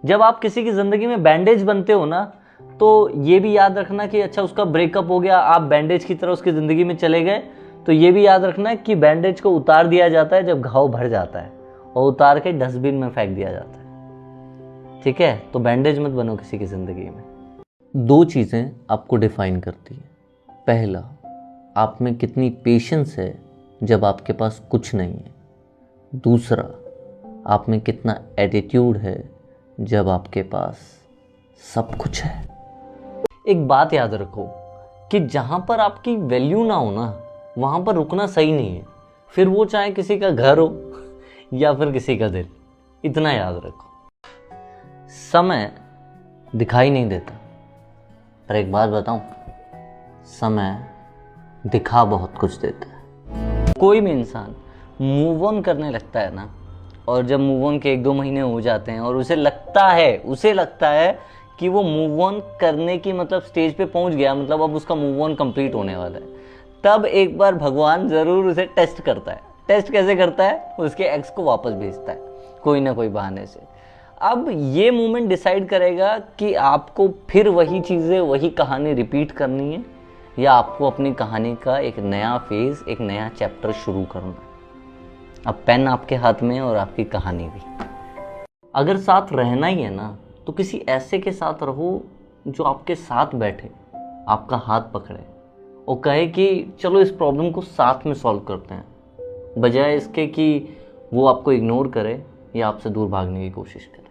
जब आप किसी की ज़िंदगी में बैंडेज बनते हो ना, तो ये भी याद रखना कि अच्छा उसका ब्रेकअप हो गया, आप बैंडेज की तरह उसकी ज़िंदगी में चले गए, तो ये भी याद रखना कि बैंडेज को उतार दिया जाता है जब घाव भर जाता है, और उतार के डस्टबिन में फेंक दिया जाता है। ठीक है, तो बैंडेज मत बनो किसी की ज़िंदगी में। 2 चीज़ें आपको डिफाइन करती हैं। पहला, आप में कितनी पेशेंस है जब आपके पास कुछ नहीं है। दूसरा, आप में कितना एटीट्यूड है जब आपके पास सब कुछ है। एक बात याद रखो कि जहाँ पर आपकी वैल्यू ना हो ना, वहाँ पर रुकना सही नहीं है, फिर वो चाहे किसी का घर हो या फिर किसी का दिल। इतना याद रखो। समय दिखाई नहीं देता, पर एक बात बताऊं, समय दिखा बहुत कुछ देता है। कोई भी इंसान मूव ऑन करने लगता है ना, और जब मूव ऑन के 1-2 महीने हो जाते हैं और उसे लगता है कि वो मूव ऑन करने की मतलब स्टेज पे पहुंच गया, मतलब अब उसका मूव ऑन कंप्लीट होने वाला है, तब एक बार भगवान ज़रूर उसे टेस्ट करता है। टेस्ट कैसे करता है? उसके एक्स को वापस भेजता है कोई ना कोई बहाने से। अब ये मोमेंट डिसाइड करेगा कि आपको फिर वही चीज़ें, वही कहानी रिपीट करनी है, या आपको अपनी कहानी का एक नया फेज, एक नया चैप्टर शुरू करना है। अब पेन आपके हाथ में है और आपकी कहानी भी। अगर साथ रहना ही है ना, तो किसी ऐसे के साथ रहो जो आपके साथ बैठे, आपका हाथ पकड़े और कहे कि चलो इस प्रॉब्लम को साथ में सॉल्व करते हैं, बजाय इसके कि वो आपको इग्नोर करे या आपसे दूर भागने की कोशिश करे।